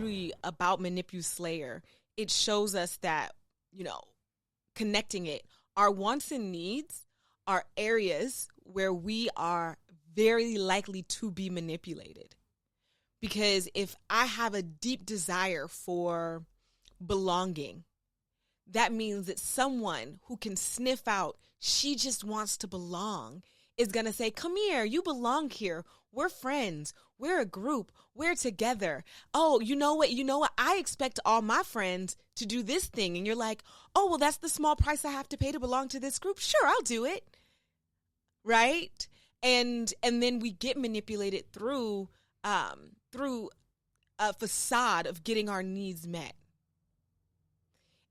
beauty about Manipu-slayer. It shows us that, connecting it, our wants and needs are areas where we are very likely to be manipulated. Because if I have a deep desire for belonging, that means that someone who can sniff out, she just wants to belong, is going to say, come here, you belong here. We're friends. We're a group. We're together. Oh, you know what? I expect all my friends to do this thing. And you're like, oh, well, that's the small price I have to pay to belong to this group. Sure, I'll do it. Right? And then we get manipulated through a facade of getting our needs met.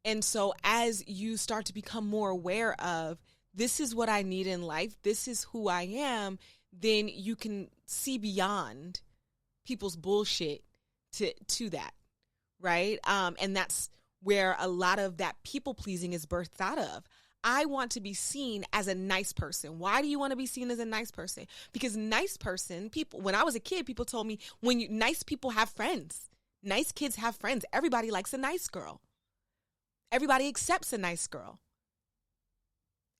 And so as you start to become more aware of, this is what I need in life, this is who I am, then you can see beyond people's bullshit to that, right? And that's where a lot of that people-pleasing is birthed out of. I want to be seen as a nice person. Why do you want to be seen as a nice person? Because people, when I was a kid, people told me, nice people have friends. Nice kids have friends. Everybody likes a nice girl. Everybody accepts a nice girl.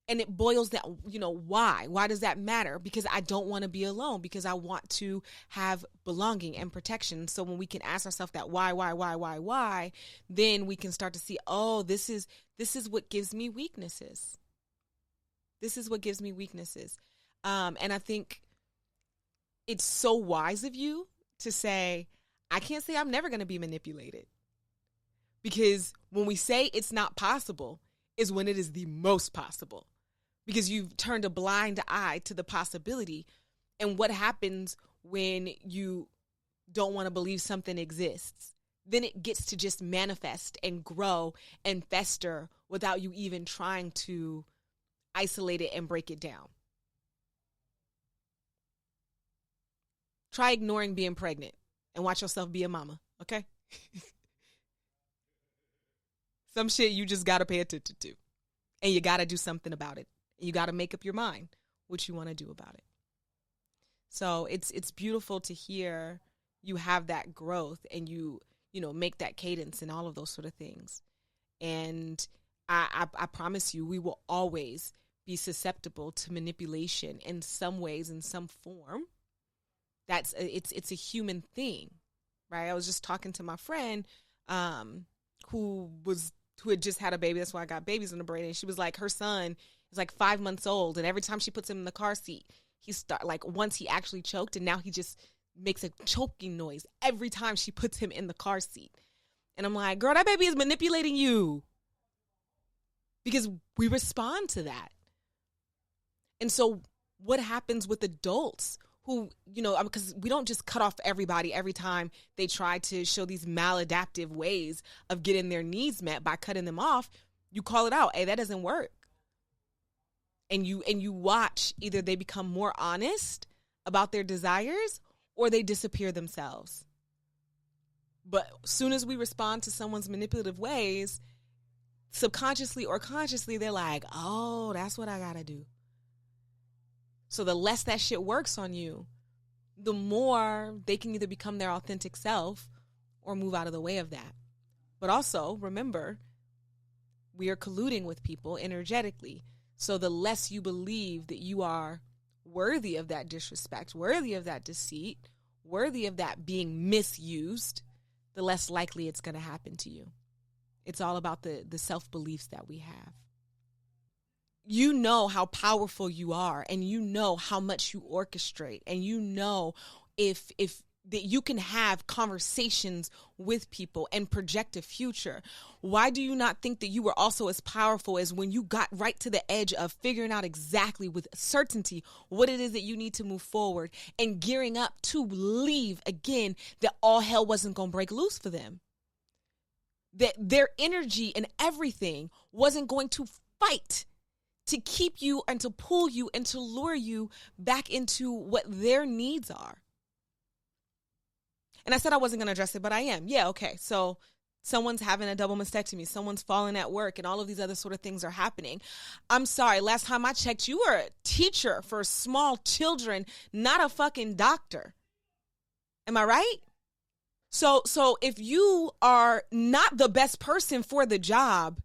And it boils down, why? Why does that matter? Because I don't want to be alone, because I want to have belonging and protection. So when we can ask ourselves that why, then we can start to see, oh, this is what gives me weaknesses. This is what gives me weaknesses. And I think it's so wise of you to say, I can't say I'm never going to be manipulated. Because when we say it's not possible is when it is the most possible. Because you've turned a blind eye to the possibility. And what happens when you don't want to believe something exists? Then it gets to just manifest and grow and fester without you even trying to isolate it and break it down. Try ignoring being pregnant and watch yourself be a mama, okay? Some shit you just got to pay attention to. And you got to do something about it. You got to make up your mind what you want to do about it. So it's beautiful to hear you have that growth and you make that cadence and all of those sort of things. And I promise you, we will always be susceptible to manipulation in some ways, in some form. It's a human thing, right? I was just talking to my friend who had just had a baby. That's why I got babies in the brain. And she was like, her son is like 5 months old. And every time she puts him in the car seat, once he actually choked, and now he just makes a choking noise every time she puts him in the car seat. And I'm like, girl, that baby is manipulating you. Because we respond to that. And so what happens with adults who, because we don't just cut off everybody every time they try to show these maladaptive ways of getting their needs met by cutting them off. You call it out. Hey, that doesn't work. And you watch, either they become more honest about their desires or they disappear themselves. But as soon as we respond to someone's manipulative ways, subconsciously or consciously, they're like, oh, that's what I got to do. So the less that shit works on you, the more they can either become their authentic self or move out of the way of that. But also, remember, we are colluding with people energetically. So the less you believe that you are worthy of that disrespect, worthy of that deceit, worthy of that being misused, the less likely it's going to happen to you. It's all about the self-beliefs that we have. You know how powerful you are, and you know how much you orchestrate, and you know if that you can have conversations with people and project a future. Why do you not think that you were also as powerful as when you got right to the edge of figuring out exactly with certainty what it is that you need to move forward and gearing up to leave again, that all hell wasn't going to break loose for them? That their energy and everything wasn't going to fight to keep you and to pull you and to lure you back into what their needs are. And I said I wasn't going to address it, but I am. Yeah, okay. So someone's having a double mastectomy. Someone's falling at work, and all of these other sort of things are happening. I'm sorry. Last time I checked, you were a teacher for small children, not a fucking doctor. Am I right? So if you are not the best person for the job,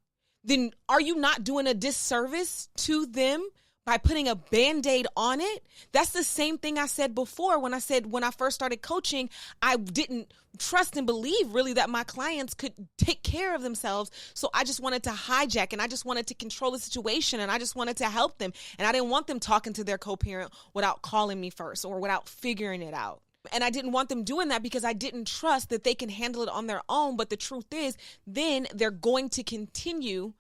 then are you not doing a disservice to them by putting a Band-Aid on it? That's the same thing I said before when I said when I first started coaching, I didn't trust and believe really that my clients could take care of themselves. So I just wanted to hijack and I just wanted to control the situation and I just wanted to help them. And I didn't want them talking to their co-parent without calling me first or without figuring it out. And I didn't want them doing that because I didn't trust that they can handle it on their own. But the truth is, then they're going to continue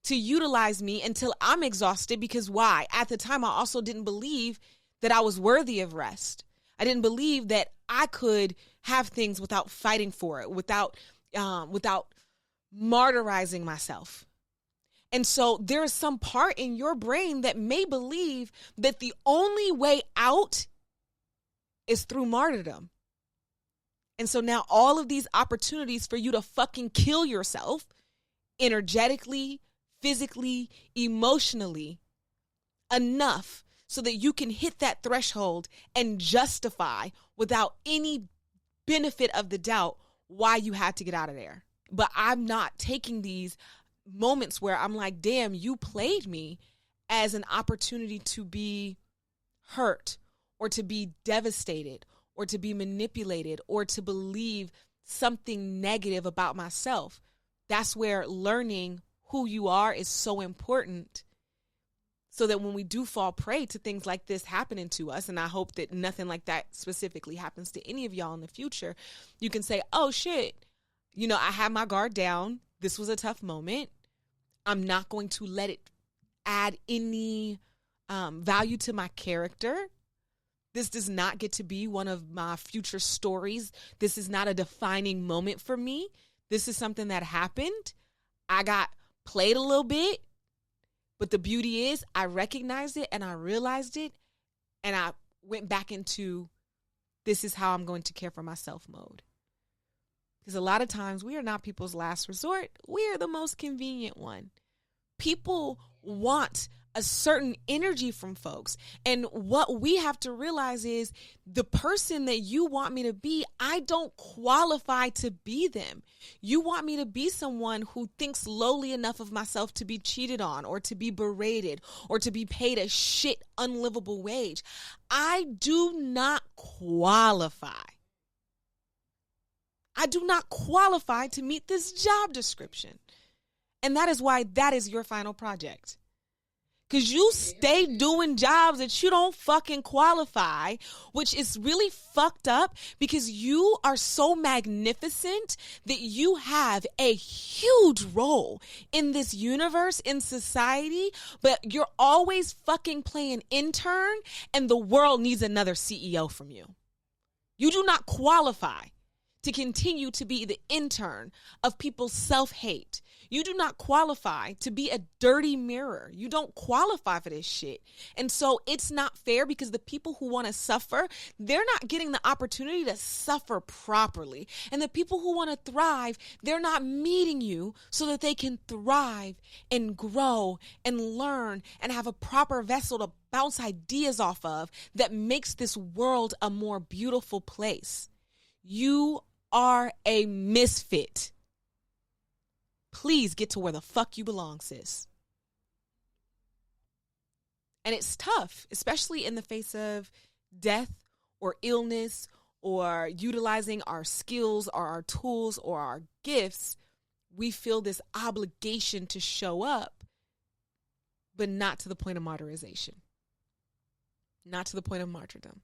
to utilize me until I'm exhausted. Because why? At the time, I also didn't believe that I was worthy of rest. I didn't believe that I could have things without fighting for it, without martyrizing myself. And so there is some part in your brain that may believe that the only way out is through martyrdom. And so now all of these opportunities for you to fucking kill yourself energetically, physically, emotionally, enough so that you can hit that threshold and justify without any benefit of the doubt why you had to get out of there. But I'm not taking these moments where I'm like, damn, you played me as an opportunity to be hurt or to be devastated or to be manipulated or to believe something negative about myself. That's where learning who you are is so important, so that when we do fall prey to things like this happening to us, and I hope that nothing like that specifically happens to any of y'all in the future, you can say, oh shit, I had my guard down. This was a tough moment. I'm not going to let it add any value to my character. This does not get to be one of my future stories. This is not a defining moment for me. This is something that happened. I got played a little bit, but the beauty is I recognized it and I realized it and I went back into this is how I'm going to care for myself mode. Because a lot of times we are not people's last resort. We are the most convenient one. People want a certain energy from folks. And what we have to realize is the person that you want me to be, I don't qualify to be them. You want me to be someone who thinks lowly enough of myself to be cheated on or to be berated or to be paid a shit unlivable wage. I do not qualify. I do not qualify to meet this job description. And that is why that is your final project. Because you stay doing jobs that you don't fucking qualify, which is really fucked up because you are so magnificent that you have a huge role in this universe, in society, but you're always fucking playing intern and the world needs another CEO from you. You do not qualify to continue to be the intern of people's self-hate. You do not qualify to be a dirty mirror. You don't qualify for this shit. And so it's not fair because the people who want to suffer, they're not getting the opportunity to suffer properly. And the people who want to thrive, they're not meeting you so that they can thrive and grow and learn and have a proper vessel to bounce ideas off of that makes this world a more beautiful place. You are a misfit. Please get to where the fuck you belong, sis. And it's tough, especially in the face of death or illness or utilizing our skills or our tools or our gifts. We feel this obligation to show up, but not to the point of martyrization, not to the point of martyrdom.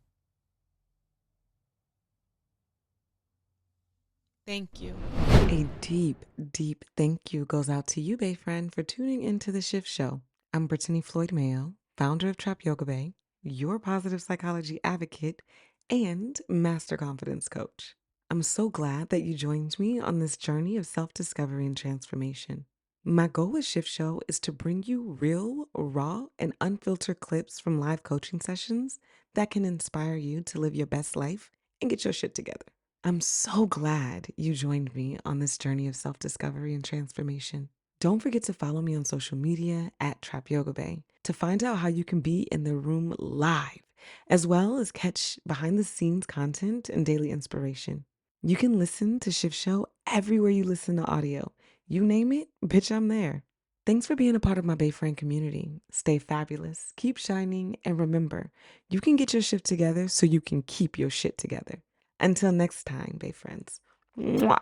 Thank you. A deep, deep thank you goes out to you, BaeFriend, for tuning into the Shift Show. I'm Britteny Floyd-Mayo, founder of Trap Yoga Bae, your positive psychology advocate, and master confidence coach. I'm so glad that you joined me on this journey of self-discovery and transformation. My goal with Shift Show is to bring you real, raw, and unfiltered clips from live coaching sessions that can inspire you to live your best life and get your shit together. I'm so glad you joined me on this journey of self-discovery and transformation. Don't forget to follow me on social media at Trap Yoga Bae to find out how you can be in the room live, as well as catch behind-the-scenes content and daily inspiration. You can listen to Shift Show everywhere you listen to audio. You name it, bitch, I'm there. Thanks for being a part of my BaeFriend community. Stay fabulous, keep shining, and remember, you can get your shift together so you can keep your shit together. Until next time, BaeFriends. Mwah.